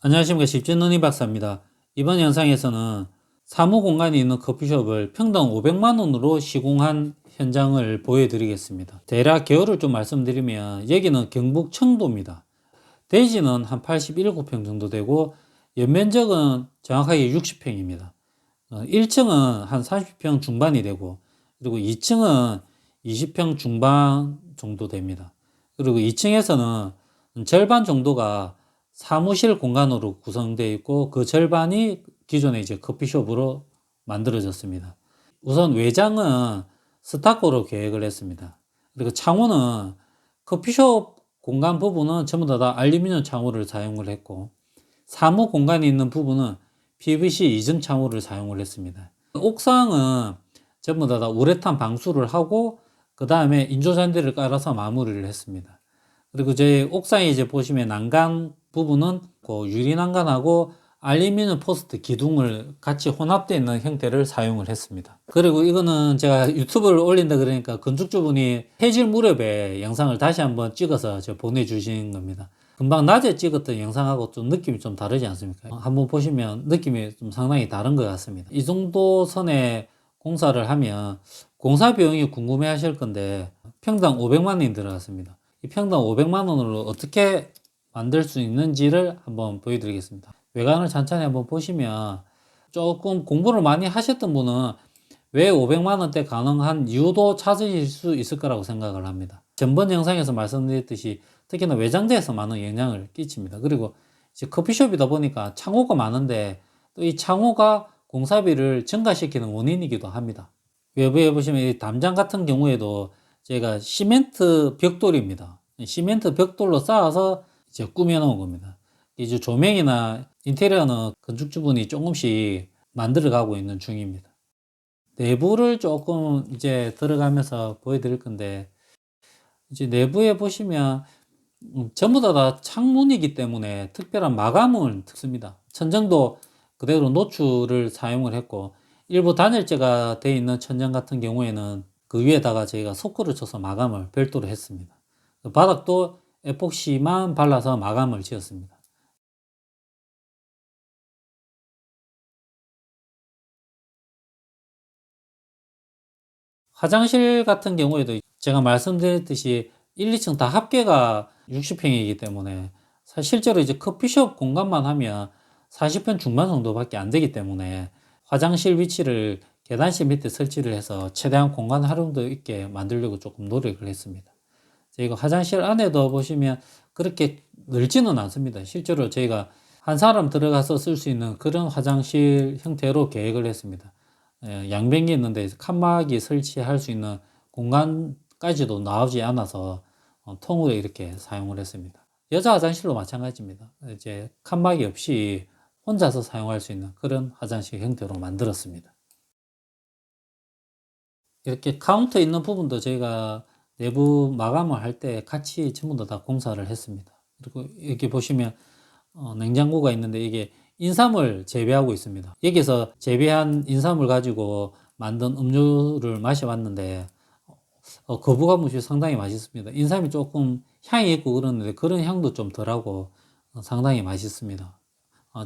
안녕하십니까. 십진은희 박사입니다. 이번 영상에서는 사무 공간이 있는 커피숍을 평당 500만 원으로 시공한 현장을 보여드리겠습니다. 대략 개요를 좀 말씀드리면 여기는 경북 청도입니다. 대지는 한 87평 정도 되고 연면적은 정확하게 60평입니다. 1층은 한 30평 중반이 되고 그리고 2층은 20평 중반 정도 됩니다. 그리고 2층에서는 절반 정도가 사무실 공간으로 구성되어 있고 그 절반이 기존의 이제 커피숍으로 만들어졌습니다. 우선 외장은 스타코로 계획을 했습니다. 그리고 창호는 커피숍 공간 부분은 전부 다 알루미늄 창호를 사용을 했고 사무 공간이 있는 부분은 PVC 이중 창호를 사용을 했습니다. 옥상은 전부 다 우레탄 방수를 하고 그 다음에 인조잔디를 깔아서 마무리를 했습니다. 그리고 저희 옥상에 이제 보시면 난간 부분은 그 유리 난간하고 알루미늄 포스트 기둥을 같이 혼합되어 있는 형태를 사용을 했습니다. 그리고 이거는 제가 유튜브를 올린다 그러니까 건축주분이 해질 무렵에 영상을 다시 한번 찍어서 저 보내주신 겁니다. 금방 낮에 찍었던 영상하고 좀 느낌이 좀 다르지 않습니까? 한번 보시면 느낌이 좀 상당히 다른 것 같습니다. 이 정도 선에 공사를 하면 공사 비용이 궁금해 하실 건데 평당 500만 원이 들어갔습니다. 이 평당 500만 원으로 어떻게 만들 수 있는지를 한번 보여드리겠습니다. 외관을 찬찬히 한번 보시면 조금 공부를 많이 하셨던 분은 왜 500만 원대 가능한 이유도 찾으실 수 있을 거라고 생각을 합니다. 전번 영상에서 말씀드렸듯이 특히나 외장재에서 많은 영향을 끼칩니다. 그리고 이제 커피숍이다 보니까 창호가 많은데 또 이 창호가 공사비를 증가시키는 원인이기도 합니다. 외부에 보시면 이 담장 같은 경우에도 제가 시멘트 벽돌입니다. 시멘트 벽돌로 쌓아서 이제 꾸며 놓은 겁니다. 이제 조명이나 인테리어는 건축주분이 조금씩 만들어 가고 있는 중입니다. 내부를 조금 이제 들어가면서 보여드릴 건데, 이제 내부에 보시면 전부 다 창문이기 때문에 특별한 마감을 씁니다. 천정도 그대로 노출을 사용을 했고, 일부 단열재가 되어 있는 천정 같은 경우에는 그 위에다가 저희가 소크를 쳐서 마감을 별도로 했습니다. 바닥도 에폭시만 발라서 마감을 지었습니다. 화장실 같은 경우에도 제가 말씀드렸듯이 1, 2층 다 합계가 60평이기 때문에 실제로 이제 커피숍 공간만 하면 40평 중반 정도밖에 안 되기 때문에 화장실 위치를 계단실 밑에 설치를 해서 최대한 공간 활용도 있게 만들려고 조금 노력을 했습니다. 저희가 화장실 안에도 보시면 그렇게 넓지는 않습니다. 실제로 저희가 한 사람 들어가서 쓸 수 있는 그런 화장실 형태로 계획을 했습니다. 양변기 있는데 칸막이 설치할 수 있는 공간까지도 나오지 않아서 통으로 이렇게 사용을 했습니다. 여자 화장실도 마찬가지입니다. 이제 칸막이 없이 혼자서 사용할 수 있는 그런 화장실 형태로 만들었습니다. 이렇게 카운터 있는 부분도 저희가 내부 마감을 할 때 같이 전부 다 공사를 했습니다. 그리고 이렇게 보시면 냉장고가 있는데 이게 인삼을 재배하고 있습니다. 여기서 재배한 인삼을 가지고 만든 음료를 마셔봤는데 거부감 없이 상당히 맛있습니다. 인삼이 조금 향이 있고 그러는데 그런 향도 좀 덜하고 상당히 맛있습니다.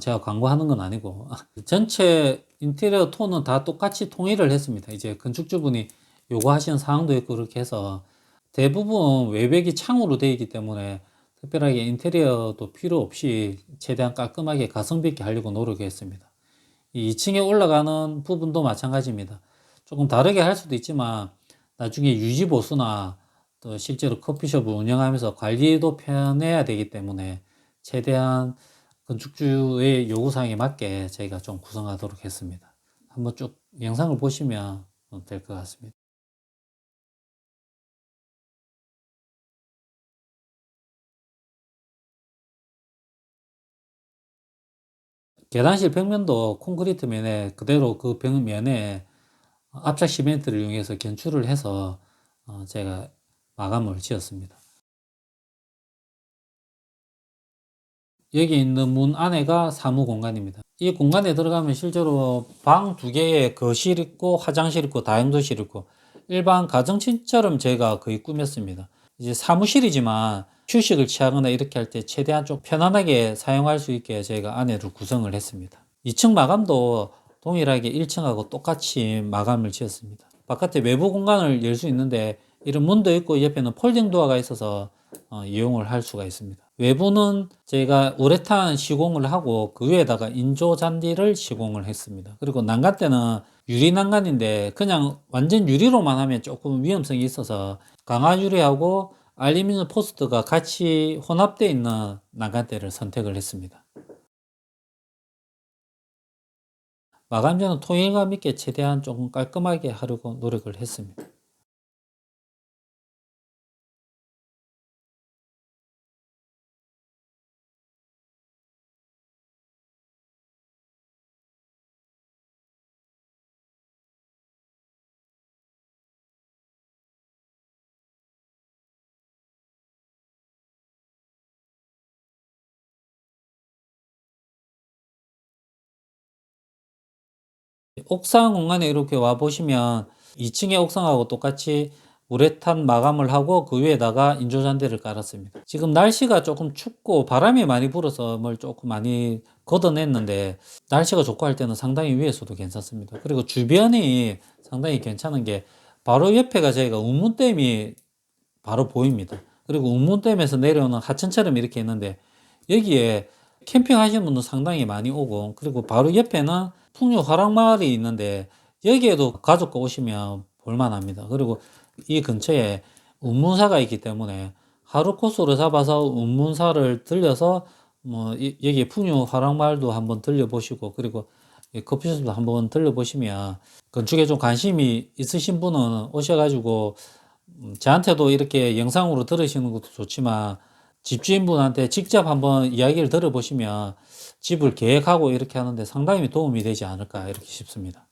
제가 광고하는 건 아니고 전체 인테리어 톤은 다 똑같이 통일을 했습니다. 이제 건축주분이 요구하시는 사항도 있고 그렇게 해서 대부분 외벽이 창으로 되어 있기 때문에 특별하게 인테리어도 필요 없이 최대한 깔끔하게 가성비 있게 하려고 노력했습니다. 이 2층에 올라가는 부분도 마찬가지입니다. 조금 다르게 할 수도 있지만 나중에 유지 보수나 또 실제로 커피숍을 운영하면서 관리도 편해야 되기 때문에 최대한 건축주의 요구사항에 맞게 저희가 좀 구성하도록 했습니다. 한번 쭉 영상을 보시면 될 것 같습니다. 계단실 벽면도 콘크리트 면에 그대로 그 벽면에 압착 시멘트를 이용해서 견출을 해서 제가 마감을 지었습니다. 여기 있는 문 안에가 사무 공간입니다. 이 공간에 들어가면 실제로 방 두 개에 거실 있고 화장실 있고 다용도실 있고 일반 가정집처럼 제가 거의 꾸몄습니다. 이제 사무실이지만 휴식을 취하거나 이렇게 할 때 최대한 좀 편안하게 사용할 수 있게 저희가 안에를 구성을 했습니다. 2층 마감도 동일하게 1층하고 똑같이 마감을 지었습니다. 바깥에 외부 공간을 열 수 있는데 이런 문도 있고 옆에는 폴딩 도어가 있어서 이용을 할 수가 있습니다. 외부는 제가 우레탄 시공을 하고 그 위에다가 인조 잔디를 시공을 했습니다. 그리고 난간대는 유리 난간인데 그냥 완전 유리로만 하면 조금 위험성이 있어서 강화 유리하고 알루미늄 포스트가 같이 혼합되어 있는 난간대를 선택을 했습니다. 마감재는 통일감 있게 최대한 조금 깔끔하게 하려고 노력을 했습니다. 옥상 공간에 이렇게 와 보시면 2층의 옥상하고 똑같이 우레탄 마감을 하고 그 위에다가 인조잔디를 깔았습니다. 지금 날씨가 조금 춥고 바람이 많이 불어서 뭘 조금 많이 걷어냈는데 날씨가 좋고 할 때는 상당히 위에서도 괜찮습니다. 그리고 주변이 상당히 괜찮은 게 바로 옆에가 저희가 운문댐이 바로 보입니다. 그리고 운문댐에서 내려오는 하천처럼 이렇게 있는데 여기에 캠핑 하시는 분도 상당히 많이 오고, 그리고 바로 옆에는 풍류 화랑마을이 있는데 여기에도 가족과 오시면 볼만합니다. 그리고 이 근처에 운문사가 있기 때문에 하루 코스로 잡아서 운문사를 들려서 뭐 여기 풍류 화랑마을도 한번 들려보시고, 그리고 이 커피숍도 한번 들려보시면 건축에 좀 관심이 있으신 분은 오셔가지고 저한테도 이렇게 영상으로 들으시는 것도 좋지만 집주인분한테 직접 한번 이야기를 들어보시면 집을 계획하고 이렇게 하는데 상당히 도움이 되지 않을까 이렇게 싶습니다.